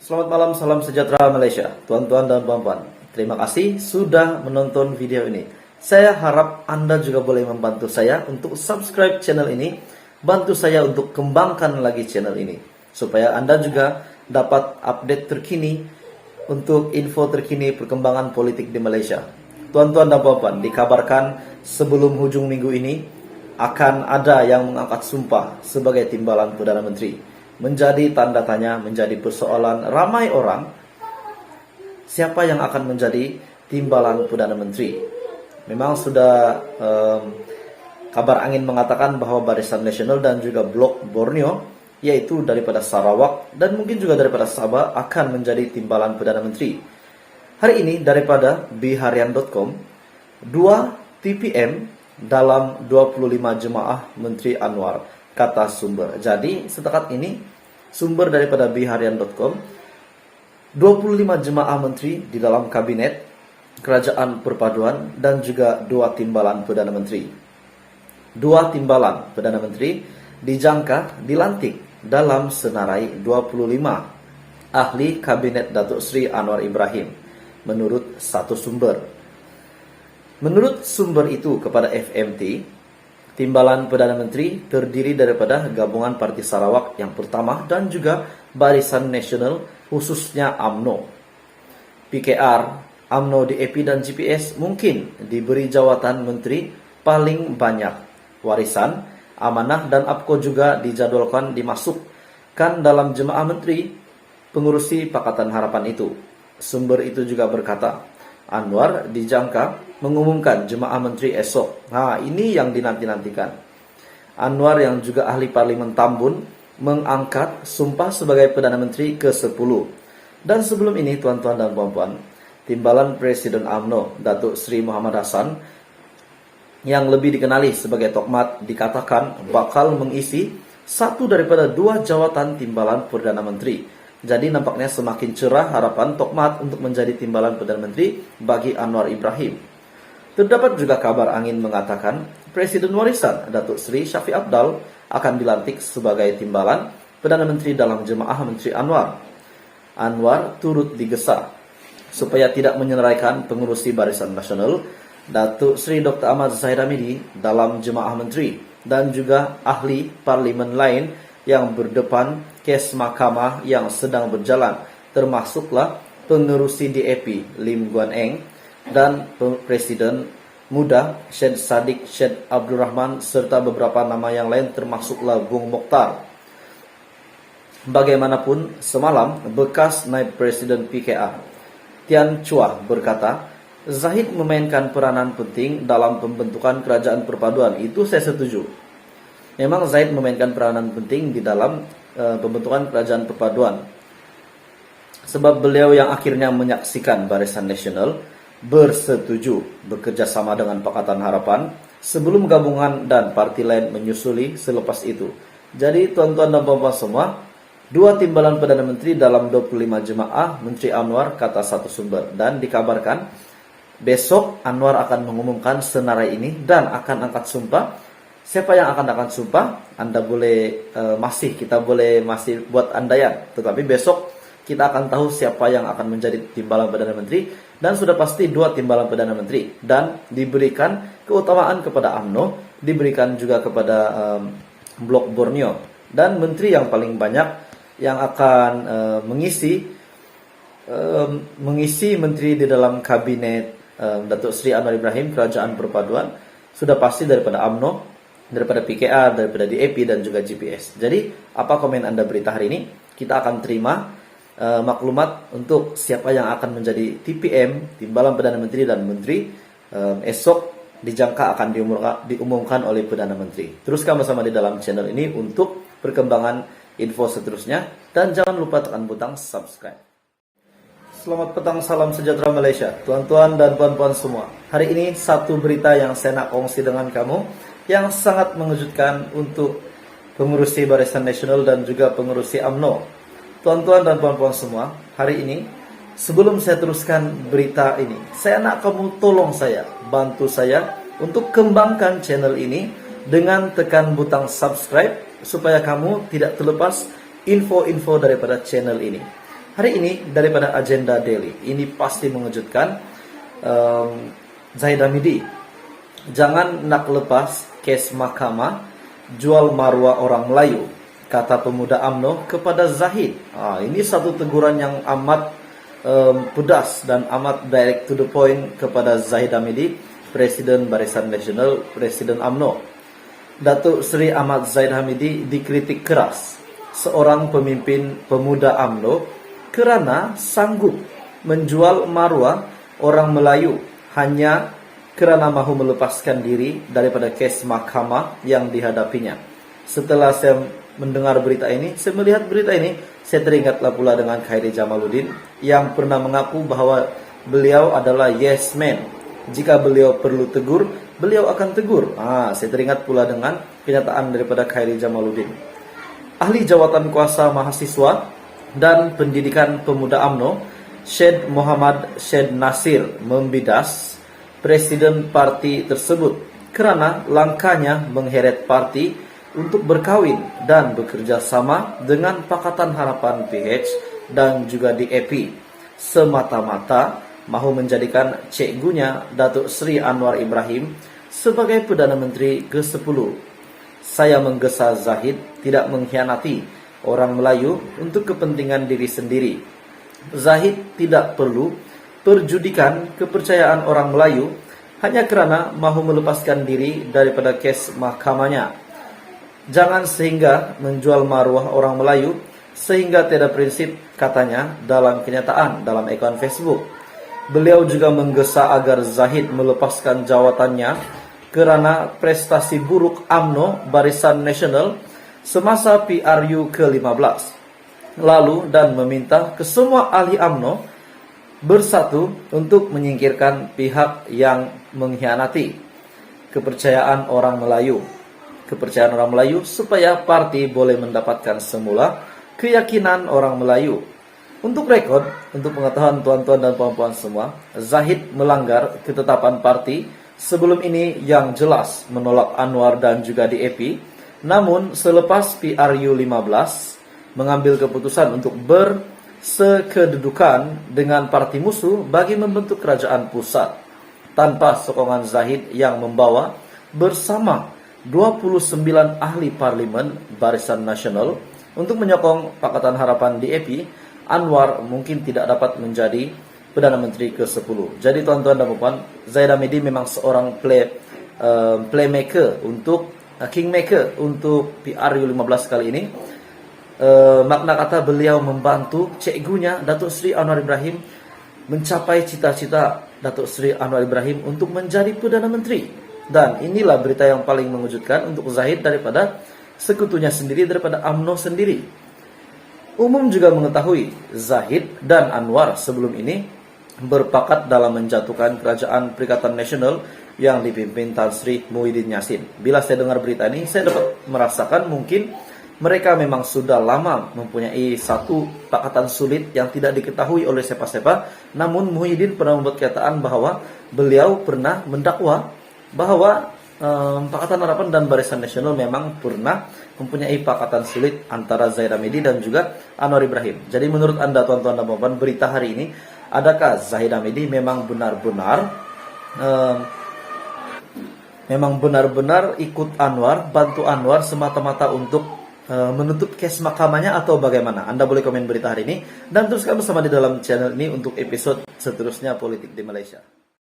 Selamat malam, salam sejahtera Malaysia. Tuan-tuan dan puan-puan, terima kasih sudah menonton video ini. Saya harap Anda juga boleh membantu saya untuk subscribe channel ini. Bantu saya untuk kembangkan lagi channel ini, supaya Anda juga dapat update terkini untuk info terkini perkembangan politik di Malaysia. Tuan-tuan dan puan-puan, dikabarkan sebelum hujung minggu ini akan ada yang mengangkat sumpah sebagai timbalan Perdana Menteri. Menjadi tanda tanya, menjadi persoalan ramai orang, siapa yang akan menjadi timbalan Perdana Menteri. Memang sudah kabar angin mengatakan bahwa Barisan Nasional dan juga Blok Borneo, yaitu daripada Sarawak dan mungkin juga daripada Sabah, akan menjadi timbalan Perdana Menteri. Hari ini daripada biharian.com, 2 TPM dalam 25 jemaah Menteri Anwar, kata sumber. Jadi setakat ini sumber daripada biharian.com, 25 jemaah menteri di dalam kabinet kerajaan perpaduan dan juga 2 timbalan Perdana Menteri. 2 timbalan Perdana Menteri dijangka dilantik dalam senarai 25 ahli kabinet Datuk Seri Anwar Ibrahim, menurut satu sumber. Menurut sumber itu kepada FMT, timbalan Perdana Menteri terdiri daripada gabungan Parti Sarawak yang pertama dan juga Barisan Nasional, khususnya UMNO. PKR, UMNO, DAP dan GPS mungkin diberi jawatan menteri paling banyak. Warisan, Amanah dan APKO juga dijadwalkan dimasukkan dalam jemaah menteri pengurusi Pakatan Harapan itu. Sumber itu juga berkata, Anwar dijangka mengumumkan jemaah menteri esok. Nah, ini yang dinanti-nantikan. Anwar yang juga ahli Parlimen Tambun mengangkat sumpah sebagai Perdana Menteri ke-10. Dan sebelum ini, tuan-tuan dan puan-puan, timbalan Presiden UMNO, Datuk Seri Muhammad Hassan, yang lebih dikenali sebagai Tokmat, dikatakan bakal mengisi satu daripada 2 jawatan timbalan Perdana Menteri. Jadi nampaknya semakin cerah harapan Tokmat untuk menjadi timbalan Perdana Menteri bagi Anwar Ibrahim. Terdapat juga kabar angin mengatakan Presiden Warisan Datuk Seri Shafie Apdal akan dilantik sebagai timbalan Perdana Menteri dalam jemaah Menteri Anwar. Anwar turut digesa supaya tidak menyeraikan pengurusi Barisan Nasional Datuk Seri Dr. Ahmad Zahid Hamidi dalam jemaah menteri dan juga ahli parlimen lain yang berdepan kes mahkamah yang sedang berjalan, termasuklah pengerusi DAP Lim Guan Eng dan Presiden Muda Syed Saddiq Syed Abdul Rahman serta beberapa nama yang lain termasuklah Bung Mokhtar. Bagaimanapun, semalam bekas Naib Presiden PKR Tian Chua berkata, Zahid memainkan peranan penting dalam pembentukan kerajaan perpaduan. Itu saya setuju. Memang Zahid memainkan peranan penting di dalam pembentukan kerajaan perpaduan. Sebab beliau yang akhirnya menyaksikan Barisan Nasional bersetuju bekerja sama dengan Pakatan Harapan sebelum gabungan dan parti lain menyusuli selepas itu. Jadi tuan-tuan dan puan-puan semua, 2 timbalan Perdana Menteri dalam 25 jemaah Menteri Anwar, kata satu sumber. Dan dikabarkan besok Anwar akan mengumumkan senarai ini dan akan angkat sumpah. Siapa yang akan sumpah? Anda boleh kita boleh masih buat andaian. Tetapi besok kita akan tahu siapa yang akan menjadi timbalan Perdana Menteri. Dan sudah pasti 2 timbalan Perdana Menteri. Dan diberikan keutamaan kepada UMNO, diberikan juga kepada Blok Borneo. Dan menteri yang paling banyak yang akan mengisi menteri di dalam kabinet Datuk Seri Anwar Ibrahim Kerajaan Perpaduan sudah pasti daripada UMNO, daripada PKR, daripada DAP dan juga GPS. Jadi, apa komen Anda berita hari ini? Kita akan terima maklumat untuk siapa yang akan menjadi TPM, timbalan Perdana Menteri dan Menteri. Esok dijangka akan diumumkan oleh Perdana Menteri. Teruskan bersama di dalam channel ini untuk perkembangan info seterusnya. Dan jangan lupa tekan butang subscribe. Selamat petang, salam sejahtera Malaysia. Tuan-tuan dan puan-puan semua, hari ini satu berita yang saya nak kongsi dengan kamu yang sangat mengejutkan untuk pengurusi Barisan Nasional dan juga pengurusi UMNO. Tuan-tuan dan puan-puan semua, hari ini sebelum saya teruskan berita ini, saya nak kamu tolong saya, bantu saya untuk kembangkan channel ini dengan tekan butang subscribe supaya kamu tidak terlepas info-info daripada channel ini. Hari ini daripada agenda daily, ini pasti mengejutkan. Zahid Hamidi, jangan nak lepas kes mahkamah jual marwah orang Melayu, kata pemuda UMNO kepada Zahid. Ini satu teguran yang amat pedas dan amat direct to the point kepada Zahid Hamidi, Presiden Barisan Nasional, Presiden UMNO. Datuk Seri Ahmad Zahid Hamidi dikritik keras, seorang pemimpin pemuda UMNO, kerana sanggup menjual marwah orang Melayu hanya kerana mahu melepaskan diri daripada kes mahkamah yang dihadapinya. Setelah saya mendengar berita ini, saya melihat berita ini, saya teringatlah pula dengan Khairi Jamaluddin yang pernah mengaku bahwa beliau adalah yes man. Jika beliau perlu tegur, beliau akan tegur. Saya teringat pula dengan kenyataan daripada Khairi Jamaluddin. Ahli Jawatan Kuasa Mahasiswa dan Pendidikan Pemuda UMNO, Syed Muhammad Syed Nasir membidas Presiden parti tersebut kerana langkahnya mengheret parti untuk berkahwin dan bekerja sama dengan Pakatan Harapan PH dan juga DAP, semata-mata mahu menjadikan cikgunya Datuk Seri Anwar Ibrahim sebagai Perdana Menteri ke-10. Saya menggesa Zahid tidak mengkhianati orang Melayu untuk kepentingan diri sendiri. Zahid tidak perlu perjudikan kepercayaan orang Melayu hanya kerana mahu melepaskan diri daripada kes mahkamahnya. Jangan sehingga menjual maruah orang Melayu sehingga tiada prinsip, katanya dalam kenyataan dalam akaun Facebook. Beliau juga menggesa agar Zahid melepaskan jawatannya kerana prestasi buruk UMNO Barisan Nasional semasa PRU ke-15 lalu dan meminta ke semua ahli UMNO bersatu untuk menyingkirkan pihak yang mengkhianati kepercayaan orang Melayu supaya parti boleh mendapatkan semula keyakinan orang Melayu. Untuk rekod, untuk pengetahuan tuan-tuan dan puan-puan semua, Zahid melanggar ketetapan parti sebelum ini yang jelas menolak Anwar dan juga DAP. Namun selepas PRU 15 mengambil keputusan untuk bersekedudukan dengan parti musuh bagi membentuk kerajaan pusat tanpa sokongan Zahid yang membawa bersama 29 ahli parlimen Barisan Nasional untuk menyokong Pakatan Harapan DAP, Anwar mungkin tidak dapat menjadi Perdana Menteri ke-10. Jadi tuan-tuan dan puan, Zahid Hamidi memang seorang playmaker untuk Kingmaker untuk PRU 15 kali ini. Makna kata beliau membantu cikgunya Datuk Seri Anwar Ibrahim mencapai cita-cita Datuk Seri Anwar Ibrahim untuk menjadi Perdana Menteri. Dan inilah berita yang paling mengejutkan untuk Zahid daripada sekutunya sendiri, daripada UMNO sendiri. Umum juga mengetahui Zahid dan Anwar sebelum ini berpakat dalam menjatuhkan kerajaan Perikatan Nasional yang dipimpin Tan Sri Muhyiddin Yassin. Bila saya dengar berita ini, saya dapat merasakan mungkin mereka memang sudah lama mempunyai satu pakatan sulit yang tidak diketahui oleh siapa-siapa. Namun Muhyiddin pernah membuat kenyataan bahwa beliau pernah mendakwa bahwa Pakatan Harapan dan Barisan Nasional memang pernah mempunyai pakatan sulit antara Zahid Hamidi dan juga Anwar Ibrahim. Jadi menurut Anda tuan-tuan dan puan-puan, berita hari ini, adakah Zahid Hamidi memang benar-benar ikut Anwar, bantu Anwar semata-mata untuk menutup kes mahkamahnya atau bagaimana? Anda boleh komen berita hari ini dan teruskan bersama di dalam channel ini untuk episode seterusnya Politik di Malaysia.